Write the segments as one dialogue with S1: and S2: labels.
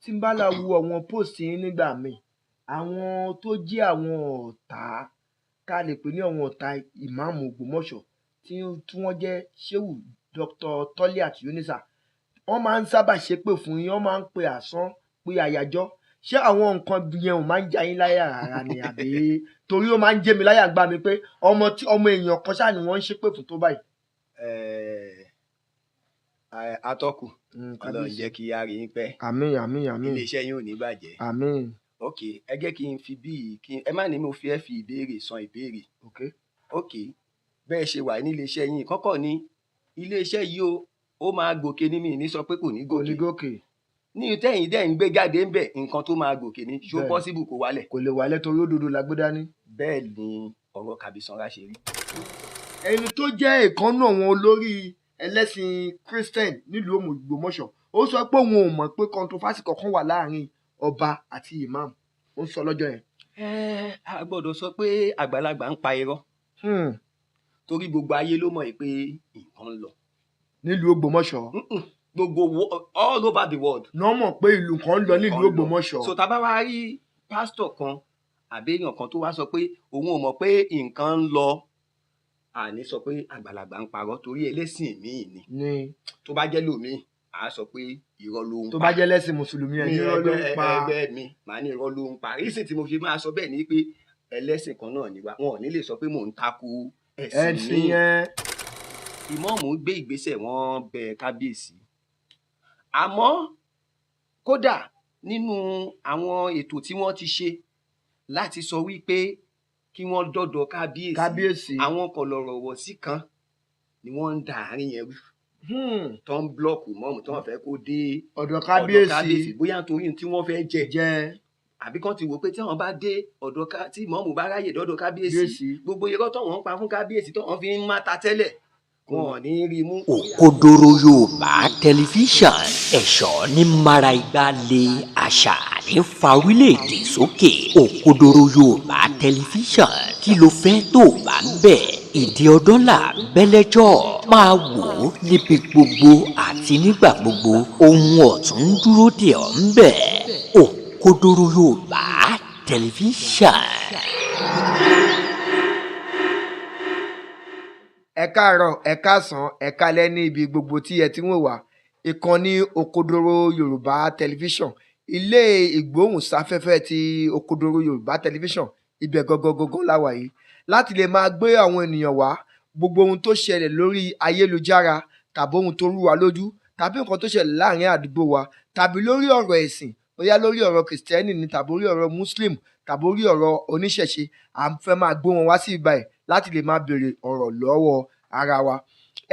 S1: tí n bá la wo àwọn post yín nígbà míì, àwọn tó jẹ́ àwọn ọ̀tá tá lè pè ní àwọn ọ̀tá ìmáàmù Ògbómọ̀ṣọ́ tí wọ́n jẹ́ Shehu Dr. Toliat Yunusa, wọ́n máa ń sábà ṣépè fún yín, wọ́n máa ń pe àsán, pe àyájọ́. Ṣé àwọn nǹkan yẹn ò máa ń já yín láyà rárá ni àbí torí ó máa ń jẹ́ mi láyà gbà mí pé ọmọ èèyàn kan ṣáà ni wọ́n ń ṣépè fún tó báyìí.
S2: Atọ́kùn, Ọlọ́run jẹ́ kí a rí yín pẹ́.
S1: Àmín àmín àmín.
S2: Iléeṣẹ́ yín ò ní bàjẹ́.
S1: Àmín.
S2: Ok, ẹ jẹ́ kí n fi ẹ má ní mo fi ìbéèrè san ìbéèrè. Ok, bẹ́ẹ̀ ṣe wà ní iléeṣẹ́ yín kọ́kọ́ ní iléeṣẹ́ yìí ó máa gòkè ní mi ní sọ pé kò ní gòkè. Ní tẹ́yìn dẹ́ ń gbé jáde ń bẹ̀ nǹkan tó máa gòkè ní ṣó pọ́síbù kó wálẹ̀.
S1: Kò lè wálẹ̀ torí òdodo la gbé dání.
S2: Bẹ́ẹ̀ ni ọ̀rọ̀ Kàbísọ́lá ṣe rí.
S1: Ẹni tó jẹ́ ìkànnù àwọn olórí ẹlẹ́sìn Christian nílùú Ògbómọ̀ṣọ́ ó sọ pé òun ò mọ̀ pé controversy kankan wà láàrin ọba àti imam. Ó sọ lọ́jọ́ yẹn.
S2: A gbọ́dọ̀ sọ pé àgbàlagbà ń pa irọ́. Torí gbogbo ayé ló mọ̀ pé nǹkan ń lọ.
S1: Nílùú Ògbómọ̀ṣọ́.
S2: Gbogbo all over the world.
S1: Náà mọ̀ pé ìlú kan ń lọ nílùú Ògbómọ̀ṣọ́.
S2: So tá bá wá rí pásítọ̀ kan àbí èèyàn kan tó wá sọ pé òun ò mọ̀ pé nǹkan ń lọ, àní sọ pé àgbàlagbà ń parọ́ torí ẹlẹ́sìn míì ni. Tó bá jẹ́ lòmíì a sọ pé irọ́ ló ń pa.
S1: Tó bá jẹ́ lẹ́sìn mùsùlùmí ẹni irọ́ ló ń pa.
S2: Ẹgbẹ́ mi màá ní irọ́ ló ń pa. Rísì tí mo fi máa sọ bẹ́ẹ̀ ni pé ẹlẹ́sìn kan náà ni wá, wọn ò ní lè sọ pé mò ń takò ẹ̀sìn
S1: yẹn.
S2: Ìmáàmù gbé ìgbésẹ̀, wọ́n bẹ kábíyèsí. Àmọ́ kódà nínú àwọn ètò tí wọ́n ti ṣe láti sọ wípé kí wọ́n dọ́dọ̀ kábíyèsí, àwọn kọ̀lọ̀rọ̀wọ̀ sí kan ni wọ́n ń da àárín yẹn rú. Tó ń blọọkù mọ́mù tó ń fẹ́ kó dé
S1: ọ̀dọ̀ kábíyèsí
S2: bóyá nítorí tí wọ́n fẹ́ jẹ àbí kán ti wò pé tí wọ́n bá dé ọ̀dọ̀ tí mọ́mù bá ráyè dọ́dọ̀ kábíyèsí gbogbo irọ́ tó wọ́n ń pa fún kábíyèsí tó wọ́n fi ń máta tẹ́lẹ̀ wọn ò ní rí mú.
S3: Òkodoro Yorùbá tẹlifíṣàn, ẹ̀ṣọ́ ní mara igbá lé, àṣà ní fa orílẹ̀-èdè sókè. Òkodoro Yorùbá tẹlifíṣàn, kí ló fẹ́ tó bá ń bẹ̀? Ìdí ọdún là bẹ́lẹ́jọ́, máa wò ó níbi gbogbo àti nígbà gbogbo. Ohun ọ̀tún ń dúró dè ọ́ ń bẹ̀. Òkodoro Yorùbá tẹlifíṣàn.
S1: Ẹ káàárọ̀, ẹ káàsán, ẹ káalẹ́ ní ibi gbogbo tí ẹ ti ń wò wá. Ìkànnì Òkodoro Yorùbá tẹlifíṣàn, ilé ìgbóhùnsáfẹ́fẹ́ ti Òkodoro Yorùbá tẹlifíṣàn, ibẹ̀ gangan la wà yìí láti lè máa gbé àwọn ènìyàn wá gbogbo ohun tó ṣẹlẹ̀ lórí ayélujára tàbí ohun tó rú wa lójú tàbí nǹkan tó ṣẹlẹ̀ láàrin àdúgbò wa tàbí lórí ọ̀rọ̀ ẹ̀sìn, bóyá lórí ọ̀rọ̀ kìrìsìtẹ́nì ni tàbí lórí ọ̀rọ̀ muslim tàbí lórí ọ̀rọ̀ oníṣẹ̀ṣe. À ń fẹ́ máa gbé wọn wá sí ibà yìí láti lè máa béèrè ọ̀rọ̀ lọ́wọ́ ara wa.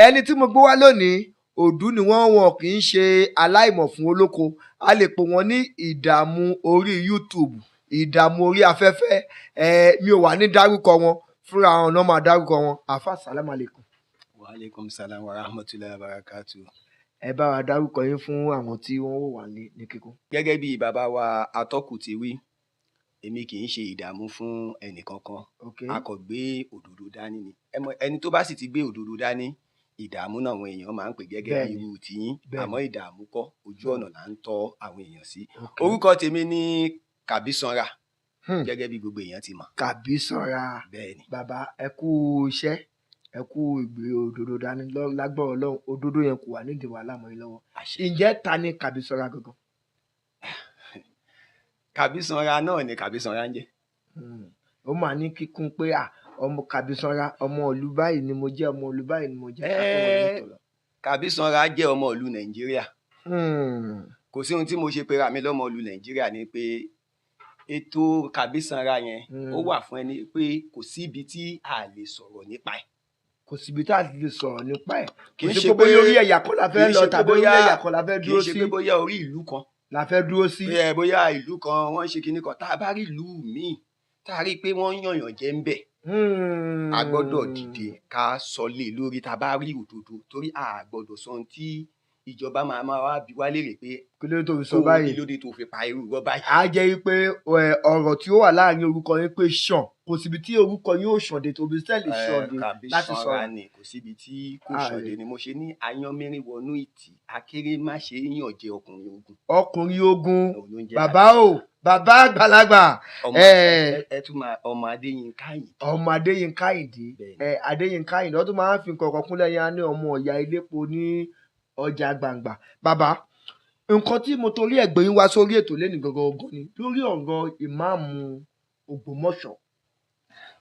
S1: Ẹni tí mo gbé wá lónìí, òdú ni wọn kì í ṣe aláìmọ̀ fún olóko. A lè pè wọ́n ní ìdààmú orí YouTube, ìdààmú orí afẹ́fẹ́. Mi ò wá ní dárúkọ wọn, fúnra wọn náà máa dárúkọ wọn. Àfà, sàlámù alaykum.
S2: Wa alaikum salam wa rahmatullahi wa barakatuh.
S1: Ẹ bá wa dárúkọ yín fún àwọn tí wọ́n wò wá ní kíkún.
S2: Gẹ́gẹ́ bí bàbá wa atọ́kùn ti wí, èmi kì í ṣe ìdààmú fún ẹnìkankan. A kò gbé òdodo dání ni. Ẹni tó bá sì ti gbé òdodo dání, ìdààmú náà àwọn èèyàn máa ń pè gẹ́gẹ́ bí irú tiyín. Àmọ́ ìdààmú kọ́, ojú ọ̀nà là ń tọ́ àwọn èèyàn sí. Orúkọ tèmi ní Kàbísọ́lá, gẹ́gẹ́ bí gbogbo èèyàn ti mọ̀.
S1: Kàbísọ́lá.
S2: Bẹ́ẹ̀ni.
S1: Bàbá, ẹ kú iṣẹ́, ẹ kú ìgbé òdodo dání lágbára Ọlọ́run. Òdodo yẹn kò wà nídìí wàhálà mọ́ yín lọ́wọ́. Ǹjẹ́ ta ni Kàbísọ́lá gangan?
S2: Kàbísọ́lá náà ni Kàbísọ́lá ń jẹ́.
S1: Ó máa ní kíkún pé ọmọ Kàbísọ́lá, ọmọ ìlú báyìí ni mo jẹ́, ọmọ ìlú báyìí ni mo jẹ́.
S2: Kàbísọ́lá jẹ́ ọmọ ìlú Nàìjíríà. Kò sí ohun tí mo ṣe pera mi lọ́mọ ìlú Nàìjíríà ni pé ètò Kàbísọ́lá yẹn ó wà fún ẹni pé kò sí ibi tí a lè sọ̀rọ̀ nípa ẹ̀.
S1: Kò síbi tá a lè sọ̀rọ̀ nípa ẹ̀. Kì í ṣe pé bóyá orí ẹ̀yà kan la fẹ́ lọ tàbí orí ẹ̀yà kan la fẹ́ dúró sí.
S2: Kì í ṣe pé bóyá orí ìlú kan
S1: la fẹ́ dúró sí.
S2: Bóyá ìlú kan wọ́n ṣe kinní kan, tá a bá rí ìlú míì tá a rí i pé wọ́n yànyàn jẹ ń bẹ̀, a gbọ́dọ̀ dìde ká sọ lé lórí tá a bá rí òdodo, torí a gbọ́dọ̀ sọ ohun tí ìjọba máa wá bi wá léèrè pé
S1: kí ló dé tó fi sọ
S2: kí
S1: báyìí
S2: ló dé tó fi pa irú irọ́ báyìí.
S1: á jẹ́ wípé ọ̀rọ̀ tí ó wà láàrin orúkọ yín pé ṣàn kò síbi tí orúkọ yín ò ṣàn dé tóbi sẹ́ẹ̀lì ṣàn dé
S2: kàbí
S1: láti
S2: sanra
S1: sọ̀rọ̀.
S2: ni kò síbi tí kò
S1: Ah,
S2: ṣọdẹ ni mo ṣe ní ayanmẹ́rin wọnú ìtì akéré má ṣe é yàn jẹ ọkùnrin ogun.
S1: ọkùnrin ogun
S2: Òun ló ń jẹ́
S1: bàbá o bàbá àgbàlagbà
S2: ẹ tún máa ọmọ Adéyínká yìí.
S1: ọmọ Adéyínká Àyìndé
S2: Bẹ́ẹ̀ni.
S1: Adéyínká Àyìndé wọ́n tún máa ń fi nǹkan kan kúnlẹ̀ yẹn á ní ọmọ ọ̀yà ilépo ní ọjà gbàǹgbà. Bàbá nǹkan tí mo torí ẹ̀ gbé yín wá sórí ètò lẹ́nu gangan ni lórí ọ̀rọ̀ ìmáàmù Ògbómọ̀ṣọ́.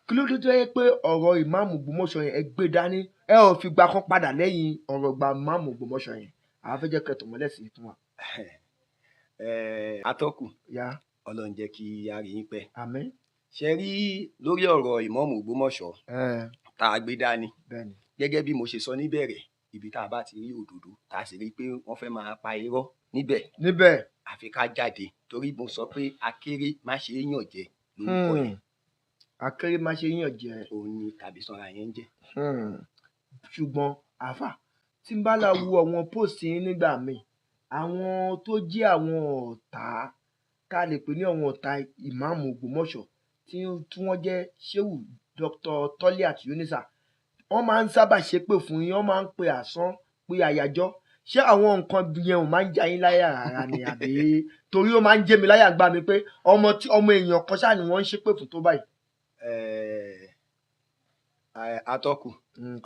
S1: Kí ló dé tó yẹ pé ọ̀rọ̀ ìmáàmù Ògbómọ̀ṣọ́ yẹn ẹ gbé dání ẹ ò fi gbà kan padà lẹ́yìn ọ̀rọ̀ ìgbà ìmáàmù Ògbómọ̀ṣọ́ yẹn àwọn fẹ́ jẹ́ kẹtọ̀ mọ́lẹ̀ sí fún wa.
S2: Atọ́kùn
S1: Ya
S2: Ọlọ́run jẹ́ kí a rí yín pẹ́.
S1: àmín.
S2: Ṣe rí lórí ọ̀rọ̀ ìmáàmù Ògbómọ̀ṣọ́ tá a gbé dání
S1: Bẹ́ẹ̀ni.
S2: gẹ́gẹ́ bí mo ṣe sọ níbẹ̀rẹ̀ ibi tá a bá ti rí òdodo tá a sì rí i pé wọ́n fẹ́ máa pa irọ́ níbẹ̀ àfi ká jáde torí mo sọ pé akéré má ṣe é yàn jẹ lórúkọ yẹn
S1: akéré má ṣe yàn jẹ.
S2: òun ni tàbí sanra yẹn ń jẹ.
S1: Ṣùgbọ́n àáfà tí n bá la wo àwọn post yín nígbà míì àwọn tó jẹ́ àwọn ọ̀tá ká lè pè ní àwọn ọ̀tá ìmáàmù Ògbómọ̀ṣọ́ tí wọ́n jẹ́ Shehu Dr. Toliat Yunusa wọ́n máa ń sábà ṣépè fún yín wọ́n máa ń pe àsán pe àyájọ́ ṣé àwọn nǹkan yẹn ò máa ń já yín láyà rárá ni àbí torí ó máa ń jẹ́ mi láyà gbà mí pé ọmọ èèyàn kan ṣáà ni wọ́n ń ṣépè fún tó báyìí.
S2: Atọ́kùn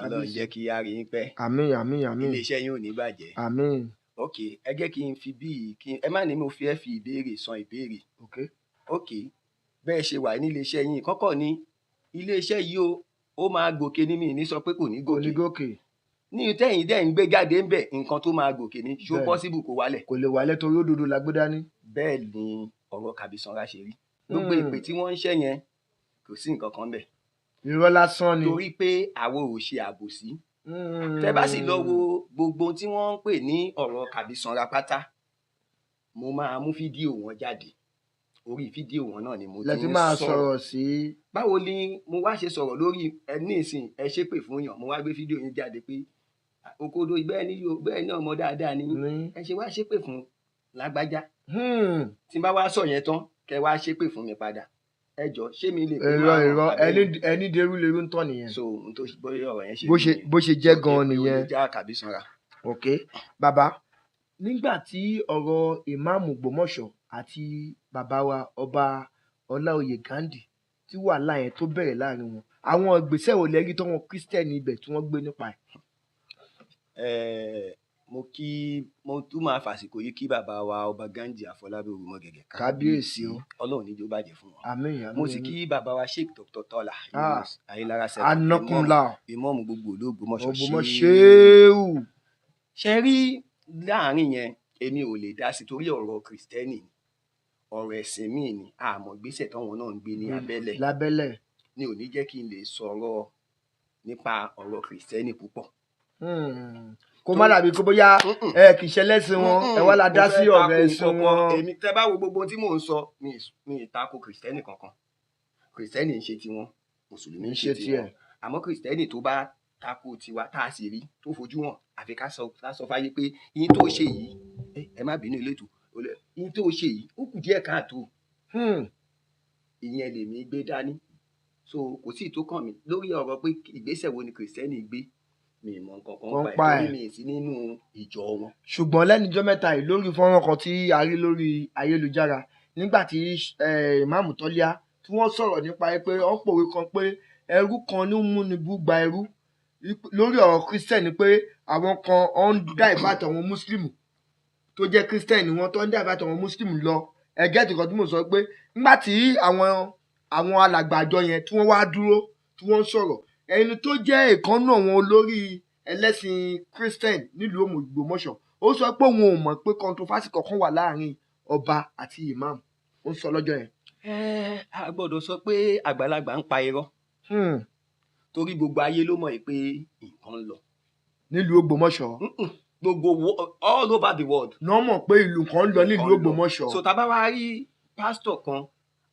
S2: Ọlọ́run jẹ́ kí a rí yín pẹ́.
S1: Àmín àmín àmín.
S2: Iléeṣẹ́ yín ò ní bàjẹ́.
S1: Àmín.
S2: Ok ẹ jẹ́ kí n fi ẹ má ní mo fi ẹ́ fi ìbéèrè san ìbéèrè. Ok bẹ́ẹ̀ ṣe wà ní iléeṣẹ́ yín kọ́kọ́ ní iléeṣẹ́ yìí ó máa gòkè ní mi ní sọ pé kò ní gòkè ní tẹ́yìn dẹ́ ń gbé jáde ń bẹ̀ nǹkan tó máa gòkè ní ṣó pọ́síbù kó wálẹ̀.
S1: kò lè wálẹ̀ torí òdodo la gbé dání.
S2: bẹ́ẹ̀ ni ọ̀rọ̀ Kàbísanra ṣe rí gbogbo ìpè tí wọ́n ń ṣẹ́ yẹn kò sí nǹkan kan bẹ̀.
S1: irọ́ lásán ni.
S2: torí pé àwo ò ṣe àbòsí. tẹ́ bá sì lọ wo gbogbo tí wọ́n ń pè ní ọ̀rọ̀ Kàbísanra pátá mo máa mú fídíò wọn jáde orí fídíò wọn náà ni mo ti ń sọ̀rọ̀.
S1: lẹ́tí máa sọ̀rọ̀ sí.
S2: báwo ni mo wá ṣe sọ̀rọ̀ lórí ẹni ìsìn ẹ ṣépè fún yàn mo wá gbé fídíò yín jáde pé òkodo bẹ́ẹ̀ ni ọmọ dáadáa ni ẹ ṣe wá ṣépè fún lágbájá. tí n bá wá sọ yẹn tán kẹ wá ṣépè fún mi padà ẹ jọ ṣé mi lè.
S1: irọ́ ẹni derú lerú ń tọ́ nìyẹn.
S2: so n tó bóyá ọ̀rọ̀ yẹn ṣe
S1: bó ṣe jẹ́ gan-an nìyẹn.
S2: já Kàbísanra.
S1: ok bàbá nígbà tí ọ̀rọ̀ ìmáàmù Ògbómọ̀ṣọ́ àti bàbá wa ọba Ọláoyè Ghandi tí wàhálà yẹn tó bẹ̀rẹ̀ láàrin wọn àwọn ìgbésẹ̀ wo lẹ́rí tó wọn kírísítẹ́nì ibẹ̀ tí wọ́n gbé nípa ẹ̀.
S2: mo tún máa fàsìkò yìí kí bàbá wa ọba Ghandi Àfọlábí Òrùmọgẹ̀gẹ̀
S1: kábíyèsí o
S2: Ọlọ́run níjó bàjẹ́ fún wọn.
S1: àmín àmín.
S2: mo sì kí bàbá wa Sheikh Dr. Tọ́lá Ayélára sẹ́kọ̀ọ́
S1: anakunla
S2: ìmọ̀ọ́mù gbogbo ìlú Ògbómọ̀ṣọ́
S1: ṣéwù.
S2: ṣe rí láàrin yẹn èmi ò lè dá sí torí ọ̀rọ̀ kìrìsìtẹ́nì ọ̀rọ̀ ẹ̀sìn míì ni àmọ́ ìgbésẹ̀ táwọn náà ń gbé ní
S1: lábẹ́lẹ̀
S2: ni ò ní jẹ́ kí n lè sọ̀rọ̀ nípa ọ̀rọ̀ kìrìsìtẹ́nì púpọ̀.
S1: kó má dàbí kó bóyá kì í ṣe lẹ́sìn wọn ẹ wá la dá sí ọ̀rọ̀ ẹ̀sìn wọn.
S2: èmi tẹ́ bá wo gbogbo tí mò ń sọ mi ì tako kìrìsìtẹ́nì kankan kìrìsìtẹ́nì ń ṣe tiwọn mùsùlùmí ń ṣe tiwọn àmọ́ kìrìsìtẹ́nì tó bá tako tiwa tá a sì rí tó fojú hàn àfi ká sọ fáyé pé yín tó ṣe yìí ẹ má bínú ilé ètò yín tó ṣe yìí ó kù díẹ̀ káàtó ìyẹn lèmi gbé dání so kò sí tó kàn mí lórí ọ̀rọ̀ pé ìgbésẹ̀ wo ni kìrìsìtẹ́nì gbé mi ì mọ nǹkan kan pa ẹ̀ mi ì sí nínú ìjọ wọn.
S1: ṣùgbọ́n lẹ́nujọ́ mẹ́ta yìí lórí fọ́nrán kan tí a rí lórí ayélujára nígbà tí ìmáàmù Tọ́líà tí wọ́n sọ̀rọ̀ nípa pé wọ́n pòwe kan pé ẹrú kan ní múnibú gba ẹrú lórí ọ̀rọ̀ kírísítẹ́nì pé àwọn kan ń dá ìbátan àwọn mùsùlùmí tó jẹ́ kírísítẹ́nì wọn tó ń dá ìbátan àwọn mùsùlùmí lọ ẹgẹ́ tí kan tí mo sọ pé nígbà tí àwọn alàgbà àjọ yẹn tí wọ́n wá dúró tí wọ́n sọ̀rọ̀ ẹni tó jẹ́ ìkànnù àwọn olórí ẹlẹ́sìn kírísítẹ́nì nílùú Ògbómọ̀ṣọ́ ó sọ pé òun ò mọ̀ pé controversy kankan wà láàrin ọba àti ìmáàmù ó sọ lọ́jọ́ yẹn.
S2: a gbọ́dọ̀ sọ pé àgbàlagbà ń pa irọ́ torí gbogbo ayé ló mọ̀ pé nǹkan ń lọ.
S1: nílùú Ògbómọ̀ṣọ́.
S2: gbogbo all over the world.
S1: náà mọ̀ pé ìlú kan ń lọ nílùú Ògbómọ̀ṣọ́.
S2: so tá a bá wá rí pásítọ̀ kan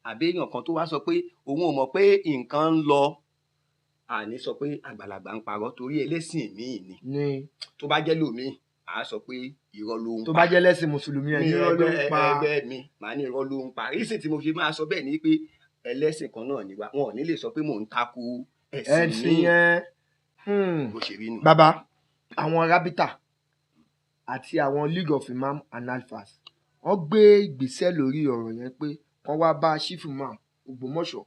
S2: àbí èèyàn kan tó wá sọ pé òun ò mọ̀ pé nǹkan ń lọ àní sọ pé àgbàlagbà ń parọ́ torí ẹlẹ́sìn míì ni tó bá jẹ́ lòmíì a sọ pé irọ́ ló ń pa.
S1: tó bá jẹ́ lẹ́sìn mùsùlùmí ẹ̀ ní irọ́ ló ń pa.
S2: ẹgbẹ́ mi màá ní irọ́ ló ń pa. rísì tí mo fi máa sọ bẹ́ẹ̀ ni pé ẹlẹ́sìn kan náà ni wa wọn ò ní lè sọ pé mò ń takò ẹ̀sìn
S1: yẹn.
S2: bó ṣe rí nù.
S1: bàbá àwọn rábítà àti àwọn League of Imam and Alfas wọ́n gbé ìgbésẹ̀ lórí ọ̀rọ̀ yẹn pé wọ́n wá bá chief imam Ògbómọ̀ṣọ́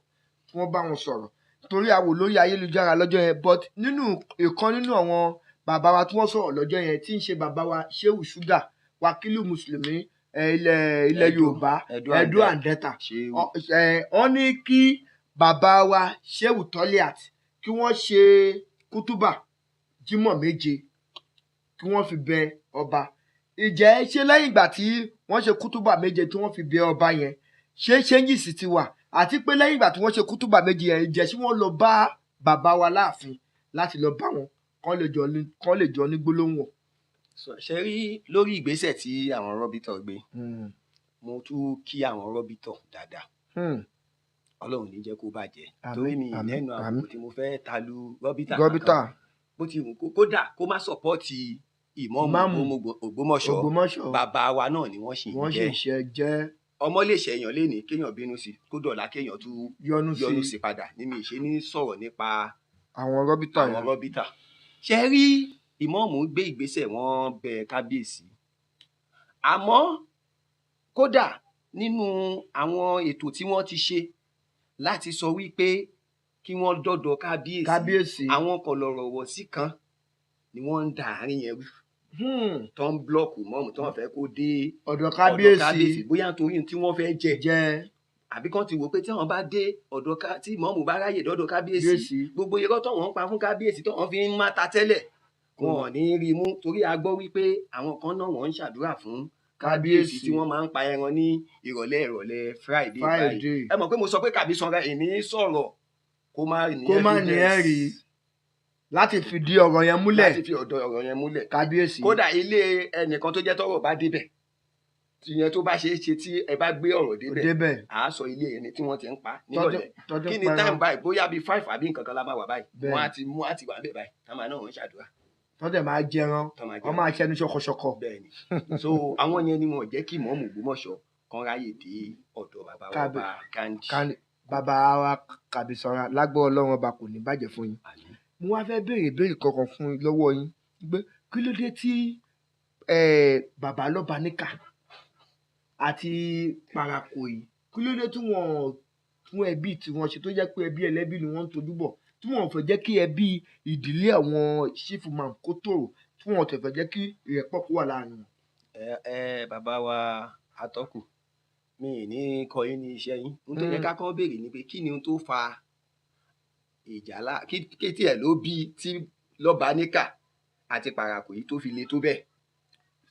S1: tí wọ́n bá wọn sọ̀rọ̀ torí àwò lórí ayélujára lọ́jọ́ yẹn but nínú ìkan nínú àwọn bàbá wa tí wọ́n sọ̀rọ̀ lọ́jọ́ yẹn tí ń ṣe bàbá wa Shehu Sugar Wakilu Mùsùlùmí ilẹ̀ Yorùbá Edo and Delta wọ́n ní kí bàbá wa Shehu Toliat kí wọ́n ṣe kútúbà jímọ̀ méje kí wọ́n fi bẹ ọba. Ìjẹ́ ṣé lẹ́yìn ìgbà tí wọ́n ṣe kútúbà méje tí wọ́n fi bẹ ọba yẹn ṣé changes ti wà àti pé lẹ́yìn ìgbà tí wọ́n ṣe kútúbà méje yẹn ìjẹ́ ṣé wọ́n lọ bá bàbá wa láàfin láti lọ bá wọn kán lè jọ ní gbólóhùn wọn.
S2: ṣe rí lórí ìgbésẹ̀ tí àwọn rọ́bìtọ̀ gbé mo tún kí àwọn rọ́bìtọ̀ dáadáa Ọlọ́run ní jẹ́ kó bàjẹ́ torí mi lẹ́nu àbùkù tí mo fẹ́ ta lu rọ́bìtà bó ti wù kódà kó má sọ̀pọ́ọ̀tì ìmáàmù Ògbómọ̀ṣọ́ bàbá wa náà ni wọ́n sì ń jẹ́ ọmọ lè ṣẹ̀yàn lénìí kéèyàn bínú sí kó dọ̀la kéèyàn tún yọnu sí padà ní mi ṣe ní sọ̀rọ̀ nípa
S1: àwọn rọ́bìtà.
S2: ṣe rí ìmáàmù gbé ìgbésẹ̀ wọ́n bẹ kábíyèsí àmọ́ kódà nínú àwọn ètò tí wọ́n ti ṣe láti sọ wípé kí wọ́n dọ́dọ̀ kábíyèsí àwọn kọ̀lọ̀rọ̀wọ̀ sí kan ni wọ́n ń da àárín yẹn rú tó ń blọọkù mọ́mù tó ń fẹ́ kó dé
S1: ọ̀dọ̀ kábíyèsí
S2: bóyá nítorí tí wọ́n fẹ́ jẹ àbí kán ti wò pé tí wọ́n bá dé ọ̀dọ̀ tí mọ́mù bá ráyè dọ́dọ̀ kábíyèsí gbogbo irọ́ tó wọ́n ń pa fún kábíyèsí tó wọ́n fi ń máta tẹ́lẹ̀ wọn ò ní rí mú torí a gbọ́ wípé àwọn kan náà wọ́n ń ṣàdúrà fún kábíyèsí tí wọ́n máa ń pa ẹran ní ìrọ̀lẹ́ Friday ẹ mọ̀ pé mo sọ pé Kàbísọ́lá èmi sọ̀rọ̀ kó má ní ẹ̀rí láti fìdí ọ̀rọ̀ yẹn múlẹ̀ kábíyèsí kódà ilé ẹnìkan tó jẹ́ tọ́rọ̀ bá débẹ̀ tìyẹn tó bá ṣe é ṣe tí ẹ bá gbé ọ̀rọ̀ débẹ̀ à á sọ ilé ẹni tí wọ́n ti ń pa nílọ̀lẹ́ kí ni time báyìí bóyá bíi 5 àbí nǹkan kan la máa wà báyìí wọ́n á ti wà bẹ́ẹ̀ báyìí táwọn náà wọ́n ń ṣàdúrà
S1: tọ́jà máa jẹran wọ́n máa ṣẹnu ṣọkọṣọkọ.
S2: bẹ́ẹ̀ni so àwọn yẹn ni wọn jẹ́ kí ìmáàmù Ògbómọ̀ṣọ́ kan ráyè dé ọ̀dọ̀ bàbá wa bá Ghandi.
S1: bàbá wa Kàbísọ́lá lágbó Ọlọ́run ọba kò ní bàjẹ́ fún yín. mo wá fẹ́ béèrè ìbéèrè kankan fún lọ́wọ́ yín pé kí ló dé tí bàbá Lọ́baníkà àti Parakoyi kí ló dé tí wọ́n fún ẹbí tí wọ́n ṣe tó jẹ́ pé ẹbí ẹlẹ́bí ni wọ́n ń tojú bọ̀ tí wọ́n fẹ́ jẹ́ kí ẹbí ìdílé àwọn chief imam kó tòrò tí wọ́n tẹ̀ fẹ́ jẹ́ kí ìrẹ́pọ̀ kó wà láàrin wọn.
S2: bàbá wa atọ́kù mi ì ní kọ yín ní iṣẹ́ yín ohun tó yẹ ká kọ́ béèrè ni pé kí ni ohun tó fa ìjàlá kí tiẹ̀ ló bí tí Lọ́baníkà àti Parakoyi tó fi le tó bẹ́ẹ̀.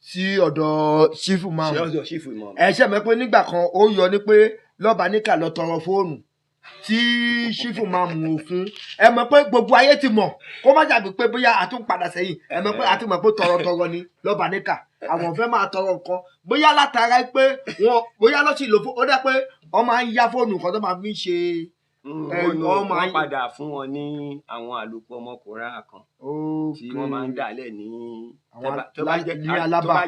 S1: sí ọ̀dọ̀ chief imam ẹ ṣe mọ̀ pé nígbà kan ó yọ ní pé Lọ́baníkà lọ tọrọ fóònù tí chief imam ò fún ẹ mọ̀ pé gbogbo ayé ti mọ̀ kó má jàbí pé bóyá a tún padà sẹ́yìn ẹ mọ̀ pé a ti mọ̀ pé tọrọtọrọ ni Lọ́baníkà àwọn fẹ́ máa tọrọ nǹkan bóyá látara pé wọn bóyá lọ́sì lò fún ó dẹ́ pé wọ́n máa ń yá fóònù kan tó máa fi ń ṣe
S2: wọ́n padà fún wọn ní àwọn àlòpọ̀ ọmọkùnrin kan tí wọ́n máa ń dàlẹ̀ ní tó bá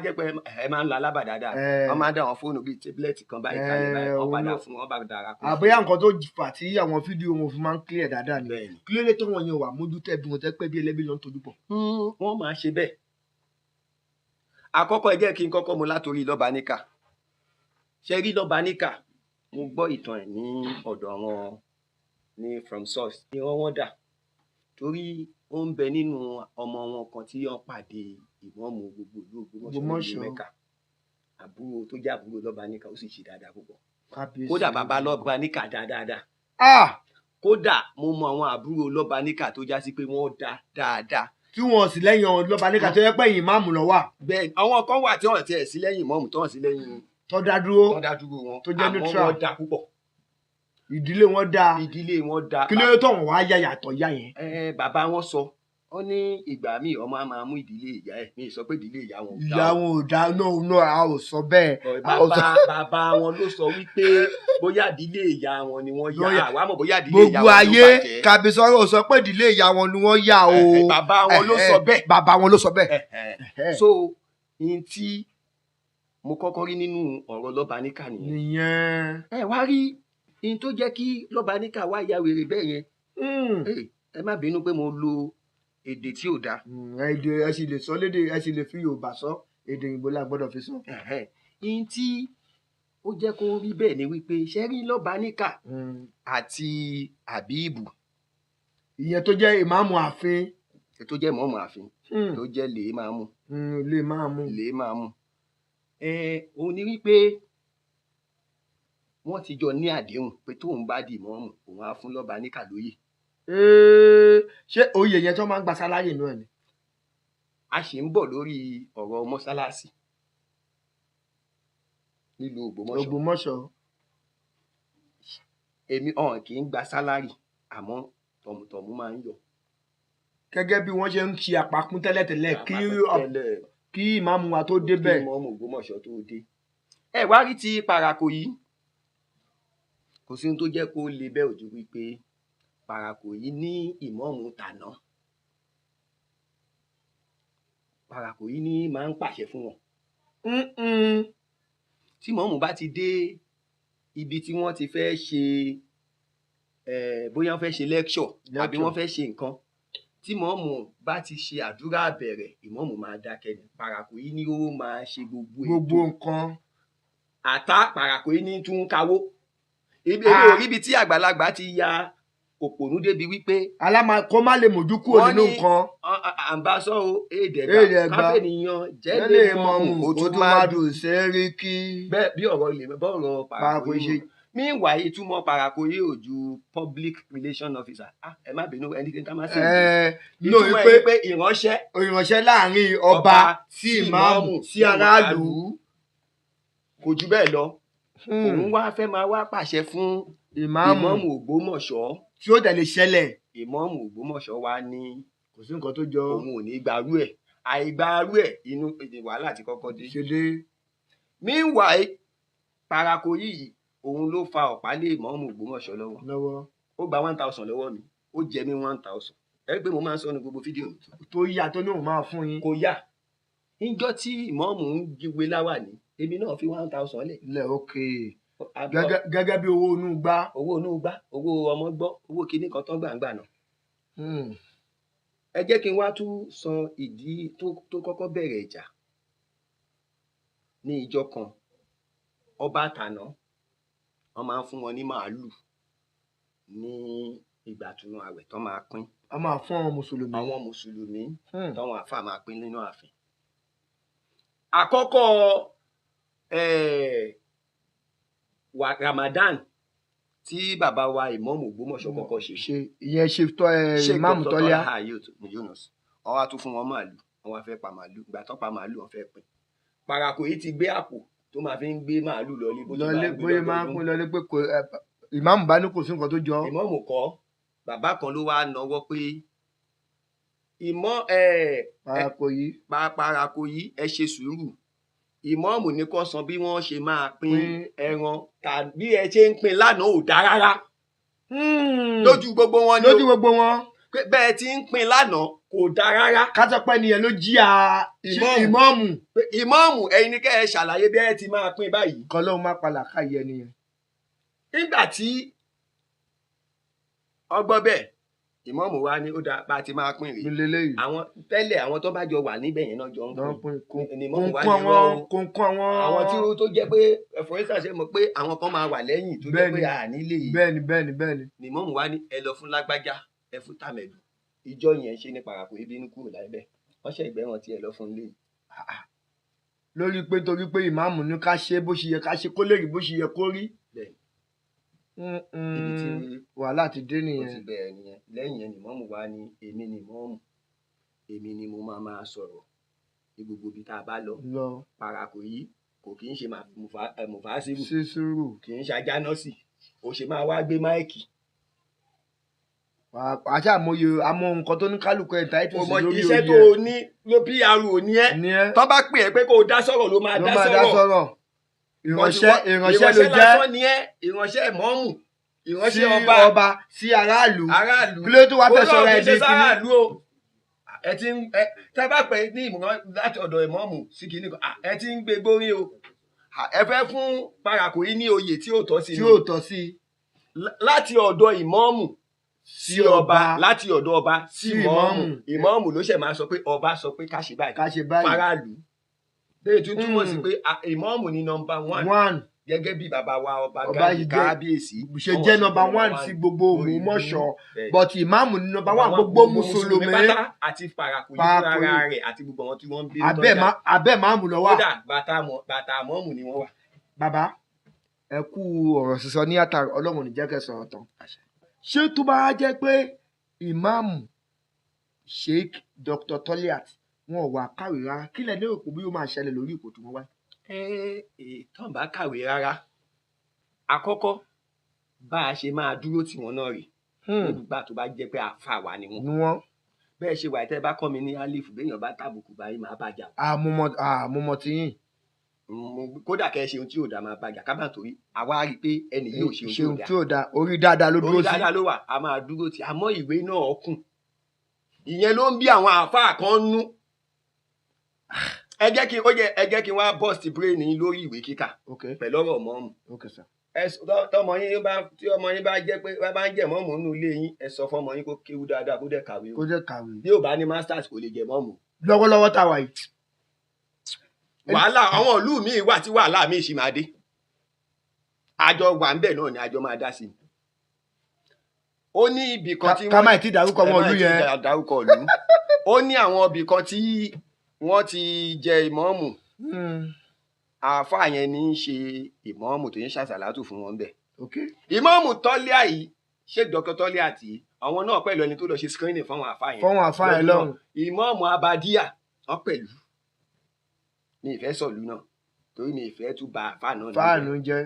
S2: jẹ́ pé ẹ máa ń lo Alábà dáadáa wọ́n máa ń dá àwọn fóònù bíi tábìlẹ̀tì kan báyìí kalẹ̀ báyìí wọ́n padà fún wọn bá dára kù.
S1: àbóyá nǹkan tó fà tí àwọn fídíò wọn fi máa ń clear dáadáa ni kí ló dé tó wọn yẹn wà mójútó ẹbí wọn tẹ́ pẹ́ bí ẹlẹ́bí ló ń tojú bọ̀.
S2: wọ́n máa ṣe bẹ́ẹ̀ àkọ́kọ́ ẹ jẹ́ kí n kọ́kọ́ mu látòrí Lọ́baníkà ṣe rí Lọ́baníkà mo gbọ́ ìtàn ẹ̀ ní ọ̀dọ̀ àwọn ní from source ni wọ́n dà torí ó ń bẹ nínú ọmọ wọn kan tí wọ́n pàdé ìmáàmù gbogbo ìlú Ògbómọ̀ṣọ́ ní Mẹ́kà àbúrò tó jẹ́ àbúrò Lọ́baníkà ó sì ṣe dáadáa púpọ̀ kódà bàbá Lọ́baníkà dáadáa kódà mo mọ àwọn àbúrò Lọ́baníkà tó já sí pé wọ́n dá dáadáa
S1: tí wọ́n sì lẹ́yìn Lọ́baníkà tó yẹ pé ìmáàmù ló wà.
S2: bẹ́ẹ̀ àwọn kan wà tí wọ́n ti ẹ̀ sí lẹ́yìn ìmáàmù tó wọ́n sí lẹ́yìn
S1: tó dá dúró
S2: wọn
S1: tó jẹ́ neutral
S2: àmọ́ wọ́n dá púpọ̀
S1: ìdílé wọn dáa kí ló tó wọn wá yá yàtọ̀ yá yẹn.
S2: bàbá wọn sọ ó ní ìgbà míì ọmọ á máa mú ìdílé ìyá ẹ̀ mi sọ pé ìdílé ìyá wọn ò dá.
S1: ìyá wọn ò dá náà a ò sọ bẹ́ẹ̀.
S2: bàbá wọn ló sọ wípé bóyá ìdílé ìyá wọn ni wọ́n yá àwa mọ̀ bóyá ìdílé ìyá wọn ló bàjẹ́.
S1: gbogbo ayé Kàbísọ́lá ò sọ pé ìdílé ìyá wọn ni wọ́n yá o.
S2: bàbá wọn ló sọ bẹ́ẹ̀.
S1: bàbá wọn ló sọ bẹ́ẹ̀.
S2: so ihun tí mo kọ́kọ́ rí nínú ọ̀rọ̀ Lọ́baníkà nìyẹn.
S1: nìyẹn.
S2: ẹ wá rí ihun tó jẹ́ kí Lọ́baníkà wá ya wèrè bẹ́ẹ̀ yẹn. ẹ má bínú pé mo lo èdè tí ò dáa.
S1: èdè ẹ sì lè sọ lédè, ẹ sì lè fi Yorùbá sọ, èdè òyìnbó la gbọ́dọ̀ fi sọ.
S2: ihun tí ó jẹ́ kó rí bẹ́ẹ̀ ni wípé ṣe rí Lọ́baníkà àti Àbíìbù.
S1: ìyẹn tó jẹ́ ìmáàmù ààfin.
S2: tó jẹ́ ìmáàmù ààfin. tó jẹ́ lèémáàmù. lèémáàmù. òun ni wípé wọ́n ti jọ ní àdéhùn pé tóun bá di ìmáàmù òun á fún Lọ́baníkà lóyè.
S1: ṣé oyè yẹn tó máa ń gba sálárì náà ni?
S2: a sì ń bọ̀ lórí ọ̀rọ̀ mọ́sálásì nílùú
S1: Ògbómọ̀ṣọ́.
S2: èmi ọ̀hún kì í gba sálárì àmọ́ tọ̀mùtọ̀mù máa ń yọ.
S1: gẹ́gẹ́ bí wọ́n ṣe ń ṣe àpapín tẹ́lẹ̀tẹ́lẹ̀ kí ìmáàmù wa tó débẹ̀.
S2: kí ìmáàmù Ògbómọ̀ṣọ́ tó dé. ẹ wá rí ti Parako yìí kò sí ohun tó jẹ́ kó le bẹ́ẹ̀ ojú wípé Parako yìí ní ìmáàmù tàná. Parako yìí ní máa ń pàṣẹ fún wọn. tí ìmáàmù bá ti dé ibi tí wọ́n ti fẹ́ ṣe bóyá wọ́n fẹ́ ṣe lecture àbí wọ́n fẹ́ ṣe nǹkan, tí ìmáàmù bá ti ṣe àdúrà bẹ̀rẹ̀ ìmáàmù máa dákẹ́ ni. Parako yìí ni ó máa ṣe gbogbo
S1: nǹkan.
S2: àtà Parako yìí ní tún kawó. èmi ò rí ibi tí àgbàlagbà ti ya òpònú débi wípé
S1: kó má lè mójú kúrò nínú nǹkan.
S2: àǹbáṣọ èdègbà káfíńyàn jẹ́lẹ̀ mọ́mù
S1: Òtúmádù Sẹ́ríkì.
S2: bẹ́ẹ̀ bí ọ̀rọ̀ ilé bọ́ọ̀rọ̀ Parako yìí. meanwhile ìtumọ̀ Parako yìí ò ju public relation officer. ẹ má bínú ẹnikẹ́ni tá má sí ìtumọ̀ ẹ̀ pé
S1: ìránṣẹ́ láàrin ọba sí ìmáàmù sí aráàlú.
S2: kò jù bẹ́ẹ̀ lọ. òun wá fẹ́ máa wá pàṣẹ fún ìmáàmù Ògbómọ̀ṣọ́.
S1: tí ó tẹ̀lé ṣẹlẹ̀.
S2: ìmáàmù Ògbómọ̀ṣọ́ wá ní
S1: kò sí nǹkan tó jọ.
S2: òun ò ní gbarú ẹ̀. àìgbarú ẹ̀ inú wàhálà ti kọ́kọ́ dé. meanwhile Parako yìí òun ló fa ọ̀pá lé ìmáàmù Ògbómọ̀ṣọ́ lọ́wọ́. ó gba 1000 lọ́wọ́ mi, ó jẹ mí 1000. ẹ rí pé mo máa ń sọ ní gbogbo fídíò.
S1: tó yá tó ní òun máa fún yín.
S2: kò yá. níjọ́ tí ìmáàmù ń jíwe láwàní èmi náà fi 1000 lẹ̀.
S1: gẹ́gẹ́ bí owó inú gbá.
S2: owó ọmọ gbọ́, owó kinní kan tó gbàǹgbà náà. ẹ jẹ́ kí n wá tún sọ ìdí tó kọ́kọ́ bẹ̀rẹ̀ ìjà. ní ìjọ kan ọba tàná wọ́n máa ń fún wọn ní màálù ní ìgbà túnú àwẹ̀ tó máa pín.
S1: a máa fún àwọn
S2: mùsùlùmí táwọn àáfàá máa pín nínú ààfin. àkọ́kọ́ Ramadan tí bàbá wa ìmáàmù Ògbómọ̀ṣọ́ kọ́kọ́ ṣe.
S1: ìyẹn ṣe tọ́ ìmáàmù Tọ́lá.
S2: wọ́n wá tún fún wọn màálù, wọ́n wá fẹ́ pa màálù. ìgbà tó pa màálù wọ́n fẹ́ pín. Parako yìí ti gbé àpò tó máa fi ń gbé màálù lọlé.
S1: bóyá máa ń pín lọlé pé ìmáàmù bá ní kò sí nǹkan tó jọ.
S2: ìmáàmù kọ́, bàbá kan ló wá nawọ́ pé Parako yìí ẹ ṣe sùúrù. ìmáàmù ní kó san bí wọ́n ṣe máa pín ẹran tàbí ẹ ṣe ń pín lánàá ò dá rárá. lójú gbogbo wọn pé bẹ́ẹ̀ ti ń pín lánàá kò dá rárá.
S1: kátàpẹ́ nìyẹn ló jí ìmáàmù.
S2: ìmáàmù ẹ̀yin ni kẹ́ ẹ ṣàlàyé bí ẹ ti máa pín báyìí.
S1: kan lóun má palà káyé nìyẹn.
S2: nígbà tí ọgbọ́n bẹ́ẹ̀ ìmáàmù wa ní ó dáa bá a ti máa pín rèé. àwọn tẹ́lẹ̀ àwọn tó bá jọ wà níbẹ̀ yẹn náà jọ ń pín. ìmáàmù wa ní àwọn tí ó tó jẹ́ pé for instance ṣe mọ̀ pé àwọn kan máa wà lẹ́yìn tó jẹ́ pé a nílé yìí.
S1: bẹ́ẹ̀ni.
S2: ìmáàmù wa ní ẹ lọ fún lágbájá ẹ fún tàmẹ̀dù. ìjọ yẹn ṣe ní Parako ibi inú kúrò láìbẹ̀ wọ́n ṣe ìgbẹ́ wọn tí ẹ lọ fún ilé.
S1: lórí pé torí pé ìmáàmù ní ká ṣe bó ṣe yẹ ká ṣe kó lè rí bó ṣe yẹ kó rí. ibi tí wàhálà ti dé nìyẹn.
S2: ó ti bẹ̀rẹ̀ nìyẹn. lẹ́yìn yẹn ìmáàmù wa ní èmi ni ìmáàmù, èmi ni mo máa sọ̀rọ̀ ní gbogbo ibi tá a bá lọ. Parako yìí kò kì í ṣe mùfásírù, kì í ṣe ajánọ́sì, ó ṣe máa wá gbé máìkì.
S1: àṣà àmọ́ nǹkan tó ní kálukú ẹ̀ tá ètò sí lórí oyè.
S2: iṣẹ́ tó o ní ló PR ò ní ẹ́. tó bá pè é pé kó o dá sọ̀rọ̀ ló máa dá sọ̀rọ̀.
S1: ìránṣẹ́ ló jẹ́.
S2: lásán ni ẹ́, ìránṣẹ́ ìmáàmù, ìránṣẹ́ ọba
S1: sí aráàlú.
S2: aráàlú
S1: kí ló tó wá fẹ́ sọ̀rọ̀ ẹ̀ di kíní.
S2: ẹ ti ń tẹ́ bá pẹ́ ní ìmọ̀ràn láti ọ̀dọ̀ ìmọ̀ọ́mù sí kìíní kan ẹ ti ń gbé gbórí o ẹ fẹ́ fún Paraku yìí ní oyè tí ó tọ́ sí
S1: tí ó tọ́ sí
S2: láti ọ̀dọ̀ ìmọ̀ọ́mù sí ọba láti ọ̀dọ̀ ọba sí ìmọ̀ọ́mù ló ṣẹ̀ máa sọ pé ọba sọ pé ká ṣe báyìí faraàlú lẹ́yìn tó túmọ̀ sí pé ìmọ̀ọ́mù ni nọ́mbà 1 gẹ́gẹ́ bí bàbá wa ọba kábíyèsí
S1: ṣe jẹ́ nọ́mbà 1 sí gbogbo Ògbómọ̀ṣọ́ but ìmáàmù ni nọ́mbà 1 gbogbo mùsùlùmí
S2: àti Paraku yìí fúnra rẹ̀ àti gbogbo àwọn tí wọ́n ń bí
S1: abẹ́ máàmù lọ wà
S2: kódà bàtà mọ́ọ̀mù ni wọ́n wà.
S1: bàbá ẹ kú ọ̀rọ̀ sísọ ní àtàrà Ọlọ́run ní jẹ́ kẹ́ sọ̀rọ̀ tán ṣé tó bá jẹ́ pé ìmáàmù Sheikh Dr. Toliat wọn ò wá kàwé rárá kí lẹ lérò pé bí ó máa ṣẹlẹ̀ lórí ipò tí wọ́n wá.
S2: tán bá kàwé rárá àkọ́kọ́ bá a ṣe máa dúró tí wọ́n náà rè nígbà tó bá jẹ́ pé àfa wà ni wọ́n bẹ́ẹ̀ ṣe wà tẹ́ bá kọ́ mi ní alif béèyàn bá tàbùkù báyìí máa bàjá.
S1: àmúmọ tí yín.
S2: kódà kẹ́ ẹ ṣe ohun tí yóò dá máa bàjá ká máa torí àwa rí i pé ẹnì yóò ṣe ohun
S1: tí yóò dá orí dáadáa ló dúró sí.
S2: orí dáadáa ló wà a máa dúró tí àmọ́ ìwé náà kùn ìyẹn ló ń bí àwọn àáfàá kan nú. ẹ jẹ́ kí n wá bust brain yín lórí ìwé kíkà pẹ̀lú ọ̀rọ̀ mọ́ọ̀mù. tọmọ yín tí ọmọ yín bá jẹ́ pé bá ń jẹ mọ́ọ̀mù nínú ilé yín ẹ sọ fọmọ yín kó kéwú dáadáa kó dẹ̀ kàwé o bí ò bá ní masters kò lè jẹ mọ́ọ̀mù.
S1: lọ́wọ́lọ́wọ́ tá a wà yìí.
S2: wàhálà àwọn ìlú míì wà tí wàhálà míì ṣì máa dé àjọ wà ń bẹ̀ náà ni àjọ máa dá sí i. ó ní ibì kan tí
S1: ká má ti dárúkọ ọmọ ìlú yẹn.
S2: dárúkọ ìlú ó ní àwọn ibì kan tí wọ́n ti jẹ ìmọ̀ọ́mù àáfàá yẹn ní í ṣe ìmọ̀ọ́mù tó ń ṣàṣàlátù fún wọn bẹ̀. ìmọ̀ọ́mù Tọ́líà yìí Sheikh Dr. Toliat yìí àwọn náà pẹ̀lú ẹni tó lọ ṣe screening fáwọn àáfàá yẹn
S1: lọ́hùn.
S2: ìmọ̀ọ́mù Abadíyà wọ́n pẹ̀lú ní ìfẹ́ sọ̀lú náà torí ní ìfẹ́ tún ba àáfàá náà
S1: fáànù jẹ́.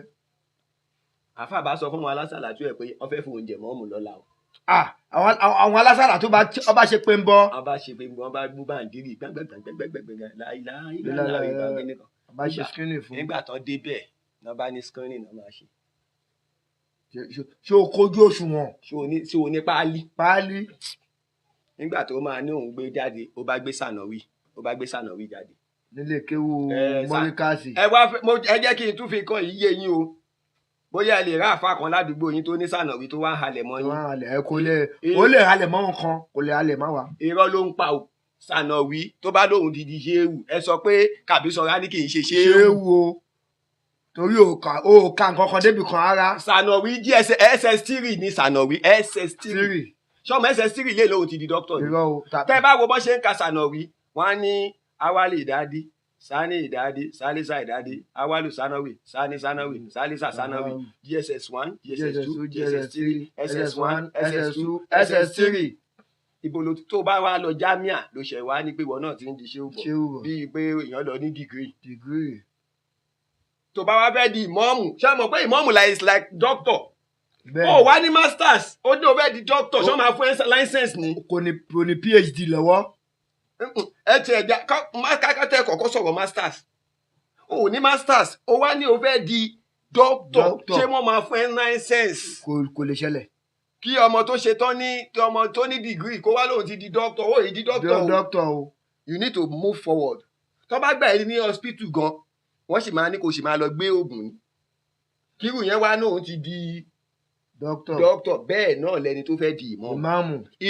S2: àáfàá bá sọ fún wọn alásàlátù ẹ̀ pé wọ́n fẹ́ fún oúnjẹ mọ́ọ̀mù lọ́la o.
S1: àwọn alásàlà tó bá ṣe pé ń bọ́.
S2: wọ́n bá ṣe pé ń bọ́ wọ́n bá gbú báńdírì gbẹ́gbẹ́gbẹ́gbẹ́gbẹ́gbẹ́
S1: bá ṣe screening fún.
S2: nígbà tán débẹ̀ náà bá ní screening náà máa ṣe.
S1: ṣé o kojú òṣùwọ̀n.
S2: ṣé o ní páálí.
S1: páálí.
S2: nígbà tó máa ní òun gbé jáde ó bá gbé sànàwí jáde.
S1: nílé kéwú mọ́ríkàsì.
S2: ẹ jẹ́ kí n tún fi kan yìí yé yín o bóyá ẹ lè rá àfa kan ládùúgbò yín tó ní sànàwí tó wá ń halẹ̀ mọ́ yín.
S1: ó lè halẹ̀ mọ́ nǹkan kò lè halẹ̀ mọ́ wa.
S2: irọ́ ló ń pa o sànàwí tó bá lóun di ṣéwù ẹ sọ pé Kàbísọ̀rá ní kì í ṣe ṣéwù
S1: o torí o ka nǹkan kan débi kan ara.
S2: sànàwí SS3 ní sànàwí SS3 ṣọmọ SS3 lè lóun ti di dókítà ni tẹ bá wo bó ṣe ń ka sànàwí wọn á ní awálé ìdádí sani ìdádí salisa ìdádí awálù sanawi sani sanawi salisa sanawi GSS1 GSS2 GSS3 SS1 SS2 SS3 ibo ló tó bá wá lọ jámíà ló ṣe wá ní pé ìwọ náà ti ń di ṣéwù bọ̀ bíi pé èèyàn lọ ní dìgírì tó bá wá fẹ́ di ìmọ̀ọ́mù ṣé mọ̀ pé ìmọ̀ọ́mù is like doctor ó wá ní masters ó ní o fẹ́ di doctor ṣé wọ́n máa fún ẹ license ni.
S1: kò ní PhD lọ́wọ́.
S2: ẹ ti ẹja kákàtà kọ́kọ́ sọ̀rọ̀ masters ó ní masters ó wá ní o fẹ́ di doctor ṣé wọ́n máa fún ẹ license.
S1: kò lè ṣẹlẹ̀.
S2: kí ọmọ tó ṣe tán ní ọmọ tó ní degree kó wá lóun ti di doctor ó yìí di doctor
S1: o.
S2: you need to move forward. tó bá gbà ẹ́ ní hospital gan wọ́n sì máa ní kó sì máa lọ gbé oògùn ni kírù yẹn wá náà ti di doctor bẹ́ẹ̀ náà lẹni tó fẹ́ di